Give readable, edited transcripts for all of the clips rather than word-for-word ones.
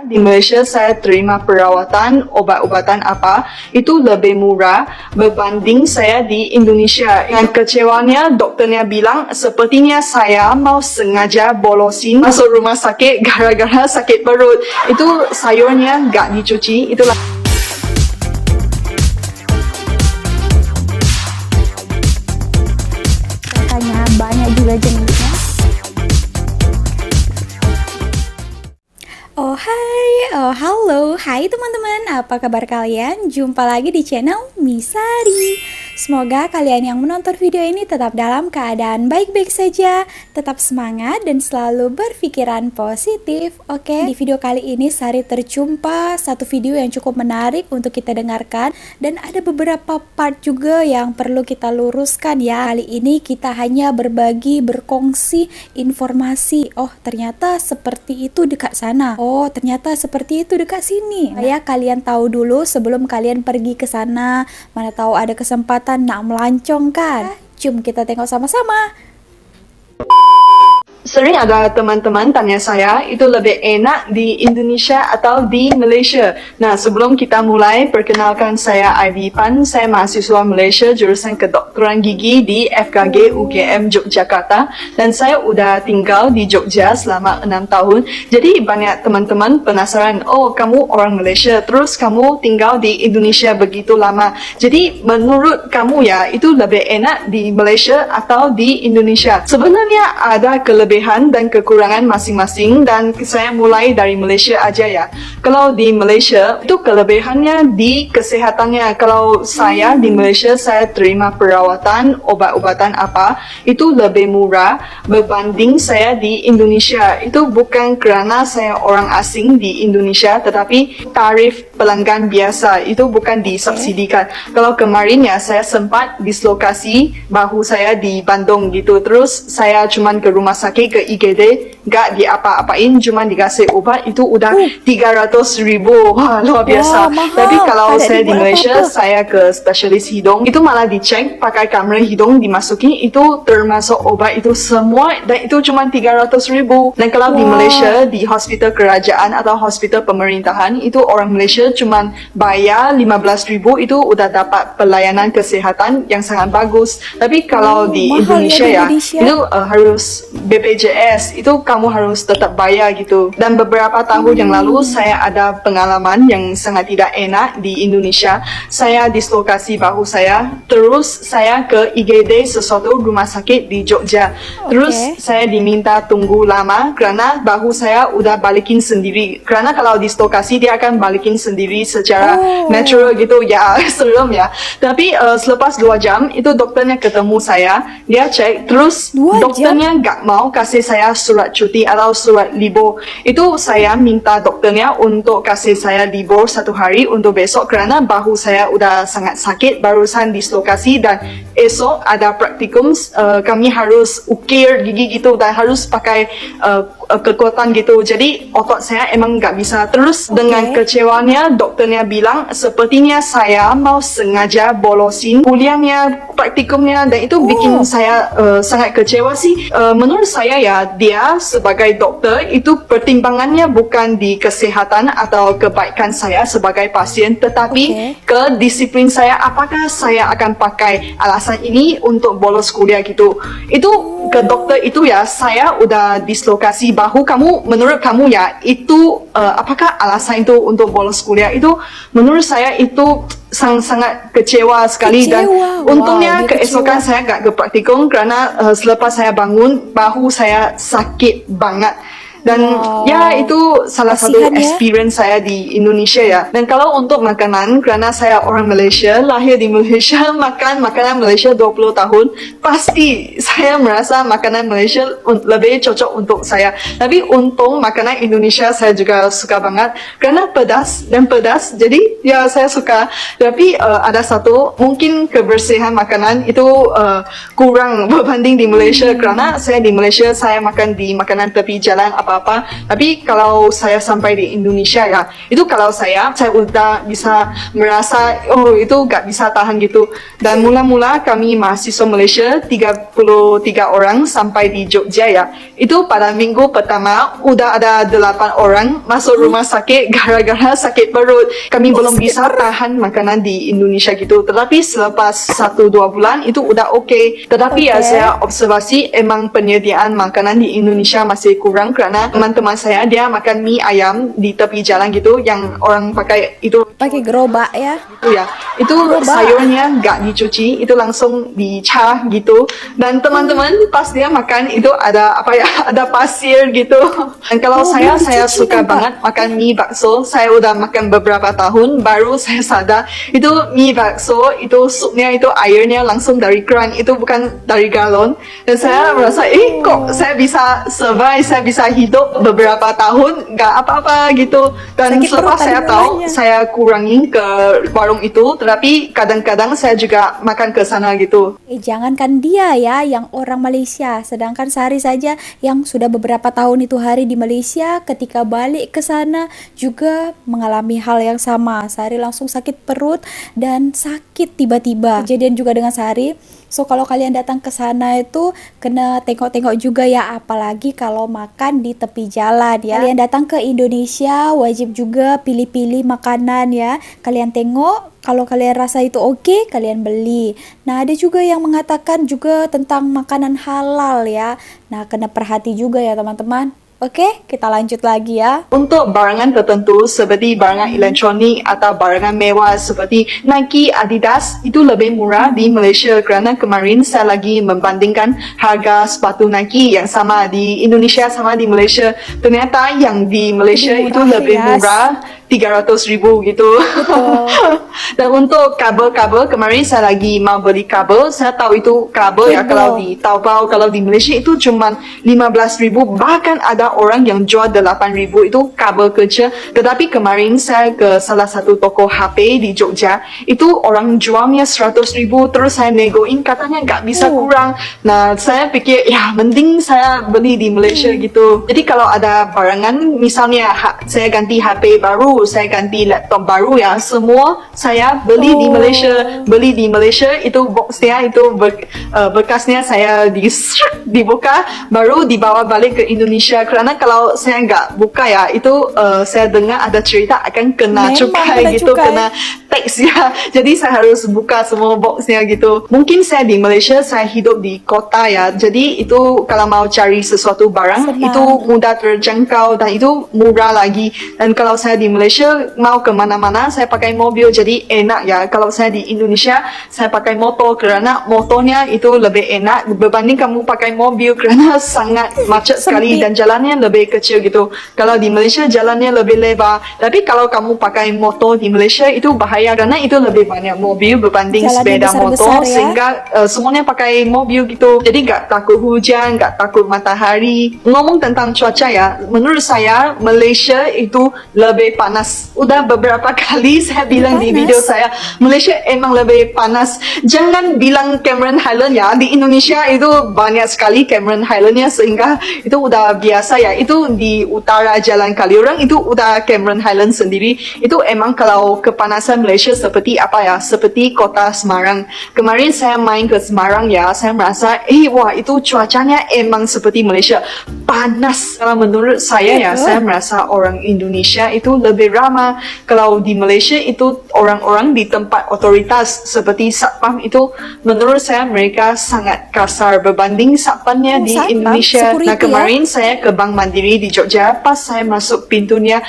di Malaysia saya terima perawatan obat-obatan apa itu lebih murah berbanding saya di Indonesia. Yang kecewanya doktornya bilang sepertinya saya mau sengaja bolosin masuk rumah sakit gara-gara sakit perut. Itu sayurnya gak dicuci, itulah. Katanya banyak juga jenisnya. Hai teman-teman, apa kabar kalian? Jumpa lagi di channel Misari. Semoga kalian yang menonton video ini tetap dalam keadaan baik-baik saja, tetap semangat dan selalu berpikiran positif. Oke, di video kali ini Sari terjumpa satu video yang cukup menarik untuk kita dengarkan dan ada beberapa part juga yang perlu kita luruskan ya. Kali ini kita hanya berbagi, berkongsi informasi. Oh, ternyata seperti itu dekat sana. Oh, ternyata seperti itu dekat sini. Ya, kalian tahu dulu sebelum kalian pergi ke sana. Mana tahu ada kesempatan nak melancong kan? Jom kita tengok sama-sama. Sering ada teman-teman tanya saya, itu lebih enak di Indonesia atau di Malaysia? Nah, sebelum kita mulai, perkenalkan saya Ivy Pan. Saya mahasiswa Malaysia, jurusan kedokteran gigi di FKG UGM Yogyakarta. Dan saya udah tinggal di Jogja selama 6 tahun. Jadi banyak teman-teman penasaran, oh kamu orang Malaysia, terus kamu tinggal di Indonesia begitu lama. Jadi menurut kamu ya, itu lebih enak di Malaysia atau di Indonesia? Sebenarnya ada kelebihan dan kekurangan masing-masing dan saya mulai dari Malaysia aja ya. Kalau di Malaysia itu kelebihannya di kesehatannya. Kalau saya di Malaysia saya terima perawatan obat-obatan apa itu lebih murah berbanding saya di Indonesia. Itu bukan kerana saya orang asing di Indonesia tetapi tarif pelanggan biasa itu bukan disubsidikan. Kalau kemarin ya saya sempat dislokasi bahu saya di Bandung gitu. Terus saya cuman ke rumah sakit ke IGD, gak diapa-apain, cuma dikasih obat itu udah 300,000. Wah, luar biasa. Mahal. Tapi kalau Ada saya di Malaysia, saya ke spesialis hidung, itu malah dicek pakai kamera hidung dimasukin, itu termasuk obat itu semua dan itu cuma 300,000. Dan kalau di Malaysia, di hospital kerajaan atau hospital pemerintahan, itu orang Malaysia cuma bayar 15,000 itu udah dapat pelayanan kesehatan yang sangat bagus. Tapi kalau di Indonesia ya, itu harus BPJS, itu kamu harus tetap bayar gitu. Dan beberapa tahun yang lalu saya ada pengalaman yang sangat tidak enak di Indonesia. Saya dislokasi bahu saya, terus saya ke IGD sesuatu rumah sakit di Jogja. Terus saya diminta tunggu lama kerana bahu saya udah balikin sendiri. Kerana kalau dislokasi dia akan balikin sendiri secara natural gitu ya. Serem ya. Tapi selepas 2 jam itu dokternya ketemu saya, dia cek, terus dokternya gak mau kasih saya surat cuti atau surat libur. Itu saya minta dokternya untuk kasih saya libur 1 hari untuk besok kerana bahu saya udah sangat sakit barusan dislokasi dan esok ada praktikum, kami harus ukir gigi gitu dan harus pakai kekuatan gitu. Jadi otot saya emang nggak bisa. Terus dengan kecewanya dokternya bilang sepertinya saya mau sengaja bolosin kuliahnya, praktikumnya, dan itu bikin saya sangat kecewa sih. Menurut saya ya, dia sebagai dokter itu pertimbangannya bukan di kesehatan atau kebaikan saya sebagai pasien, tetapi ke disiplin saya, apakah saya akan pakai alasan ini untuk bolos kuliah gitu. Itu ke dokter itu ya, saya udah dislokasi bahu, kamu, menurut kamu ya, itu apakah alasan itu untuk bolos kuliah? Itu menurut saya itu sangat kecewa sekali. Dan untungnya keesokan saya gak ke praktikum kerana selepas saya bangun bahu saya sakit banget. Dan ya itu salah satu experience saya di Indonesia ya. Dan kalau untuk makanan, kerana saya orang Malaysia, lahir di Malaysia, makan makanan Malaysia 20 tahun, pasti saya merasa makanan Malaysia lebih cocok untuk saya. Tapi untung makanan Indonesia saya juga suka banget kerana pedas dan pedas, jadi ya saya suka. Tapi ada satu, mungkin kebersihan makanan itu kurang berbanding di Malaysia kerana saya di Malaysia saya makan di makanan tepi jalan, apa-apa. Tapi kalau saya sampai di Indonesia ya, itu kalau saya udah bisa merasa oh itu gak bisa tahan gitu. Dan mula-mula kami mahasiswa Malaysia 33 orang sampai di Jogja ya. Itu pada minggu pertama udah ada 8 orang masuk rumah sakit gara-gara sakit perut. Kami belum bisa tahan makanan di Indonesia gitu. Tetapi selepas 1-2 bulan itu udah okay. Tetapi ya saya observasi emang penyediaan makanan di Indonesia masih kurang karena teman-teman saya dia makan mie ayam di tepi jalan gitu yang orang pakai itu Pakai gerobak ya. itu ya. Itu sayurnya nggak dicuci, itu langsung dicah gitu. Dan teman-teman pas dia makan itu ada apa ya? Ada pasir gitu. Dan kalau saya suka banget makan mie bakso. Saya udah makan beberapa tahun baru saya sadar itu mie bakso itu supnya itu airnya langsung dari keran, itu bukan dari galon. Dan saya merasa kok saya bisa survive, saya bisa hidup beberapa tahun nggak apa-apa gitu. Dan Sakit selepas perut saya tadi tahu mulanya. saya kurangin ke warung itu, tetapi kadang-kadang saya juga makan ke sana gitu. Jangankan dia ya yang orang Malaysia, sedangkan Sari saja yang sudah beberapa tahun itu hari di Malaysia, ketika balik ke sana juga mengalami hal yang sama. Sari langsung sakit perut dan sakit tiba-tiba. Kejadian juga dengan Sari. So kalau kalian datang ke sana itu kena tengok-tengok juga ya, apalagi kalau makan di tepi jalan ya. Kalian datang ke Indonesia wajib juga pilih-pilih makanan ya. Kalian tengok, kalau kalian rasa itu oke, kalian beli. Nah, ada juga yang mengatakan juga tentang makanan halal ya. Nah, kena perhati juga ya teman-teman. Oke, kita lanjut lagi ya. Untuk barangan tertentu seperti barangan elektronik atau barangan mewah seperti Nike, Adidas itu lebih murah di Malaysia kerana kemarin saya lagi membandingkan harga sepatu Nike yang sama di Indonesia sama di Malaysia. Ternyata yang di Malaysia Lebih itu murah, lebih yes. murah 300,000 gitu. Dan untuk kabel-kabel, kemarin saya lagi mau beli kabel. Saya tahu itu kabel ya, kalau di Taobao, kalau di Malaysia itu cuma 15,000. Bahkan ada orang yang jual 8,000 itu kabel kecil. Tetapi kemarin saya ke salah satu toko HP di Jogja, itu orang jualnya 100,000. Terus saya negoin, katanya nggak bisa kurang. Nah, saya pikir ya mending saya beli di Malaysia gitu. Jadi kalau ada barangan, misalnya saya ganti HP baru, saya ganti laptop baru ya, semua saya beli di Malaysia. Beli di Malaysia itu boxnya itu bekasnya saya dibuka baru dibawa balik ke Indonesia. Kerana kalau saya nggak buka ya, itu saya dengar ada cerita akan kena cukai gitu, kena tax ya. Jadi saya harus buka semua boxnya gitu. Mungkin saya di Malaysia, saya hidup di kota ya, jadi itu kalau mau cari sesuatu barang itu mudah terjangkau dan itu murah lagi. Dan kalau saya di Malaysia mau kemana-mana saya pakai mobil, jadi enak ya. Kalau saya di Indonesia saya pakai motor kerana motornya itu lebih enak berbanding kamu pakai mobil kerana sangat macet sekali dan jalannya lebih kecil gitu. Kalau di Malaysia jalannya lebih lebar, tapi kalau kamu pakai motor di Malaysia itu bahaya kerana itu lebih banyak mobil berbanding Jalannya sepeda besar-besar motor ya. sehingga semuanya pakai mobil gitu. Jadi gak takut hujan, gak takut matahari. Ngomong tentang cuaca ya, menurut saya Malaysia itu lebih panas. Udah beberapa kali saya bilang di video saya, Malaysia emang lebih panas. Jangan bilang Cameron Highland ya, di Indonesia itu banyak sekali Cameron Highlandnya sehingga itu udah biasa ya. Itu di utara Jalan Kaliurang itu udah Cameron Highland sendiri. Itu emang kalau kepanasan Malaysia seperti apa ya, seperti kota Semarang. Kemarin saya main ke Semarang ya, saya merasa wah itu cuacanya emang seperti Malaysia, panas. Kalau menurut saya ya, saya merasa orang Indonesia itu lebih ramah. Kalau di Malaysia itu orang-orang di tempat otoritas seperti satpam itu menurut saya mereka sangat kasar berbanding satpamnya di Indonesia. Nah kemarin saya ke Bank Mandiri di Jogja, pas saya masuk pintunya,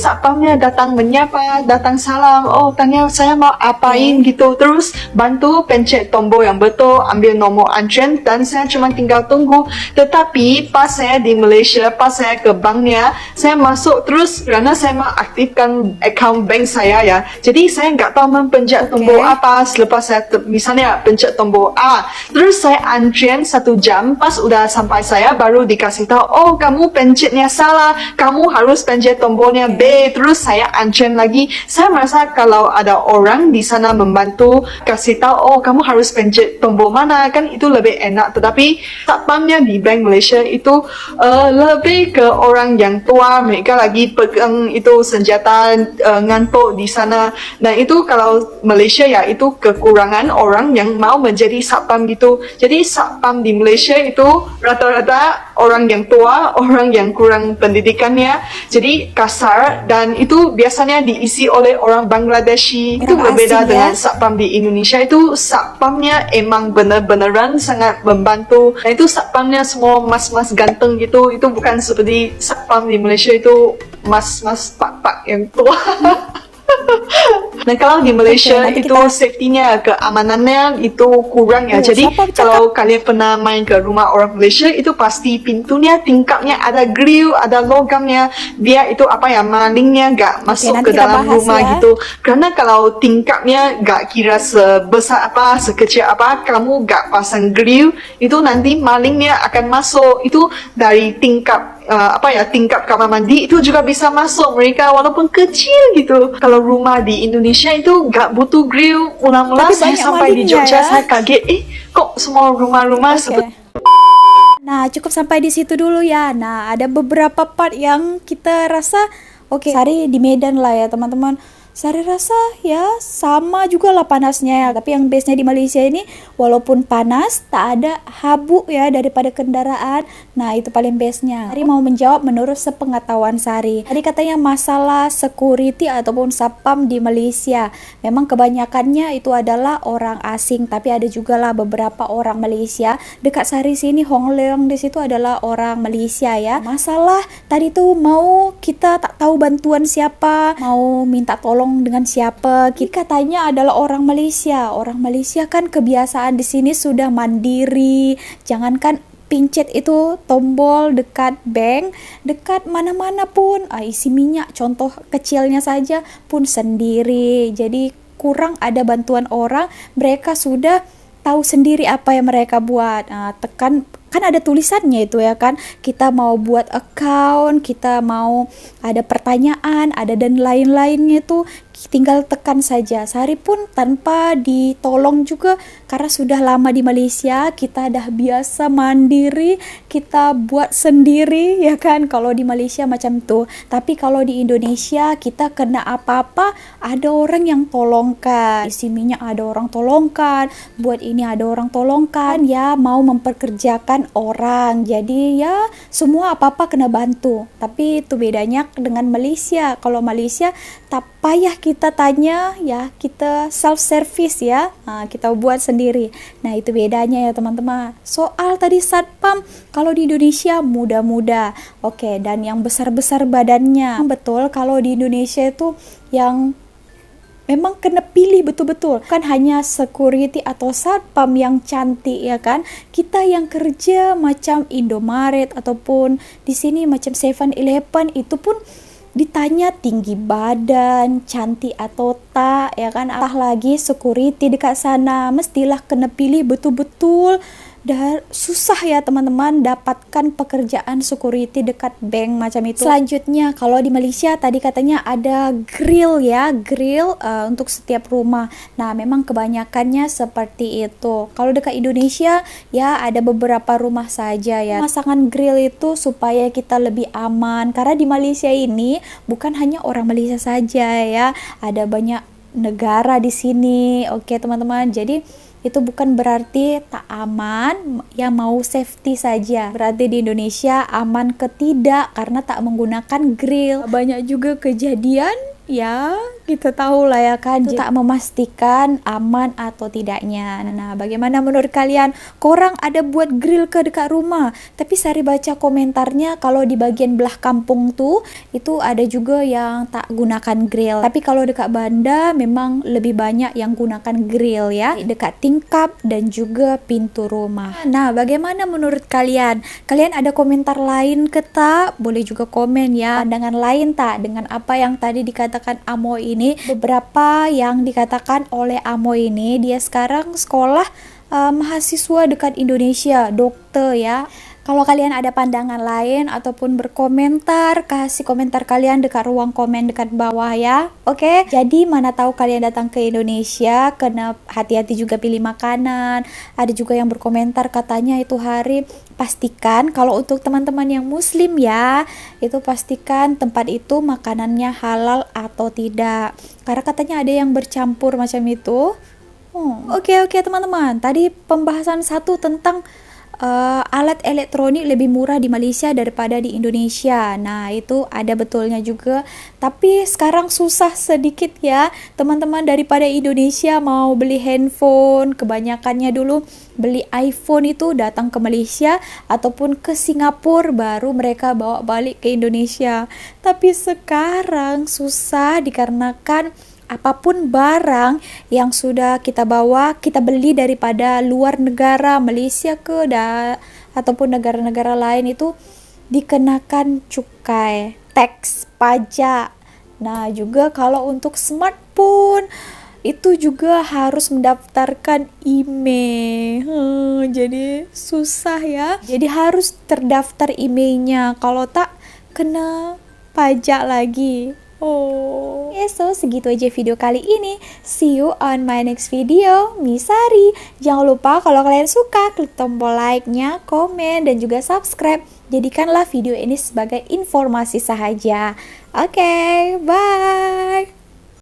satpamnya datang menyapa, datang salam, tanya saya mau apain gitu, terus bantu pencet tombol yang betul, ambil nomor antrian dan saya cuma tinggal tunggu. Tetapi pas saya di Malaysia, pas saya ke banknya, saya masuk terus kerana saya mau aktif mengaktifkan account bank saya ya. Jadi saya nggak tahu mempencet tombol apa. Selepas saya misalnya pencet tombol A, terus saya antrian 1 jam. Pas udah sampai saya baru dikasih tahu, oh kamu pencetnya salah, kamu harus pencet tombolnya B. Terus saya antrian lagi. Saya merasa kalau ada orang di sana membantu kasih tahu, oh kamu harus pencet tombol mana, kan itu lebih enak. Tetapi satpamnya di Bank Malaysia itu lebih ke orang yang tua, mereka lagi pegang itu senjata, ngantuk di sana. Nah itu kalau Malaysia ya itu kekurangan orang yang mau menjadi satpam gitu. Jadi satpam di Malaysia itu rata-rata orang yang tua, orang yang kurang pendidikannya, jadi kasar, dan itu biasanya diisi oleh orang Bangladeshi. Itu berbeda dengan satpam di Indonesia. Itu satpamnya emang benar-benaran sangat membantu. Nah itu satpamnya semua mas-mas ganteng gitu. Itu bukan seperti satpam di Malaysia itu mas-mas pak-pak yang tua. Nah kalau di Malaysia itu safety-nya, keamanannya itu kurang ya. Jadi kalau kalian pernah main ke rumah orang Malaysia, itu pasti pintunya, tingkapnya ada grill, ada logamnya. Dia itu apa ya, malingnya gak masuk ke dalam rumah gitu. Karena kalau tingkapnya gak kira sebesar apa, sekecil apa, kamu gak pasang grill, itu nanti malingnya akan masuk. Itu dari tingkap tingkap kamar mandi itu juga bisa masuk mereka walaupun kecil gitu. Kalau rumah di Indonesia itu gak butuh grill. Mula-mula saya sampai di Jogja, saya kaget, kok semua rumah-rumah seperti. Nah, cukup sampai di situ dulu ya. Nah, ada beberapa part yang kita rasa Sari di Medan lah ya teman-teman. Sari rasa ya sama juga lah panasnya ya. Tapi yang base-nya di Malaysia ini walaupun panas tak ada habuk ya daripada kendaraan. Nah itu paling base-nya. Sari mau menjawab menurut sepengetahuan Sari. Tadi katanya masalah security ataupun satpam di Malaysia. Memang kebanyakannya itu adalah orang asing. Tapi ada juga lah beberapa orang Malaysia. Dekat Sari sini Hong Leong di situ adalah orang Malaysia ya. Masalah tadi tuh mau kita tak tahu bantuan siapa, mau minta tolong dengan siapa. Kita katanya adalah orang Malaysia. Orang Malaysia kan kebiasaan di sini sudah mandiri. Jangankan pincet itu tombol dekat bank, dekat mana-mana pun isi minyak contoh kecilnya saja pun sendiri. Jadi kurang ada bantuan orang. Mereka sudah tahu sendiri apa yang mereka buat. Kan ada tulisannya itu ya kan, kita mau buat account, kita mau ada pertanyaan, ada dan lain-lainnya itu tinggal tekan saja. Sari pun tanpa ditolong juga karena sudah lama di Malaysia, kita dah biasa mandiri, kita buat sendiri ya kan. Kalau di Malaysia macam tuh. Tapi kalau di Indonesia kita kena apa-apa ada orang yang tolongkan. Isi minyak ada orang tolongkan, buat ini ada orang tolongkan, ya mau memperkerjakan orang. Jadi ya semua apa-apa kena bantu. Tapi itu bedanya dengan Malaysia. Kalau Malaysia tak payah kita tanya ya, kita self service ya, kita buat sendiri. Nah itu bedanya ya teman-teman. Soal tadi satpam kalau di Indonesia muda-muda, dan yang besar-besar badannya. Betul kalau di Indonesia itu yang memang kena pilih betul-betul, kan hanya security atau satpam yang cantik ya kan. Kita yang kerja macam Indomaret ataupun di sini macam 7-Eleven itu pun ditanya tinggi badan, cantik atau tak ya kan. Entah lagi security dekat sana, mestilah kena pilih betul-betul. Dan susah ya teman-teman dapatkan pekerjaan security dekat bank macam itu. Selanjutnya kalau di Malaysia tadi katanya ada grill ya, grill untuk setiap rumah. Nah memang kebanyakannya seperti itu. Kalau dekat Indonesia ya ada beberapa rumah saja ya. Pasangan grill itu supaya kita lebih aman. Karena di Malaysia ini bukan hanya orang Malaysia saja ya, ada banyak negara di sini. Oke teman-teman, jadi itu bukan berarti tak aman, ya mau safety saja. Berarti di Indonesia aman ke tidak karena tak menggunakan grill. Banyak juga kejadian ya kita tahu lah ya kan, itu tak memastikan aman atau tidaknya. Nah, bagaimana menurut kalian? Korang ada buat grill ke dekat rumah, tapi sari baca komentarnya kalau di bagian belah kampung tuh itu ada juga yang tak gunakan grill, tapi kalau dekat Banda memang lebih banyak yang gunakan grill ya, dekat tingkap dan juga pintu rumah. Nah, bagaimana menurut kalian? Kalian ada komentar lain ke tak? Boleh juga komen ya, pandangan lain tak dengan apa yang tadi dikatakan Amo ini. Beberapa yang dikatakan oleh Amo ini, dia sekarang sekolah mahasiswa dekat Indonesia, dokter ya. Kalau kalian ada pandangan lain ataupun berkomentar, kasih komentar kalian dekat ruang komen dekat bawah ya. Oke, jadi mana tahu kalian datang ke Indonesia, kena hati-hati juga pilih makanan. Ada juga yang berkomentar katanya itu hari, pastikan kalau untuk teman-teman yang muslim ya, itu pastikan tempat itu makanannya halal atau tidak. Karena katanya ada yang bercampur macam itu. Oke, teman-teman. Tadi pembahasan satu tentang alat elektronik lebih murah di Malaysia daripada di Indonesia. Nah, itu ada betulnya juga. Tapi sekarang susah sedikit ya, teman-teman, daripada Indonesia mau beli handphone, kebanyakannya dulu beli iPhone itu datang ke Malaysia ataupun ke Singapura baru mereka bawa balik ke Indonesia. Tapi sekarang susah dikarenakan apapun barang yang sudah kita bawa, kita beli daripada luar negara, Malaysia ataupun negara-negara lain, itu dikenakan cukai, teks, pajak. Nah, juga kalau untuk smartphone itu juga harus mendaftarkan email. Jadi susah ya. Jadi harus terdaftar emailnya. Kalau tak, kena pajak lagi. So segitu aja video kali ini. See you on my next video. Misari. Jangan lupa kalau kalian suka, klik tombol like-nya, komen, dan juga subscribe. Jadikanlah video ini sebagai informasi sahaja. Oke, bye.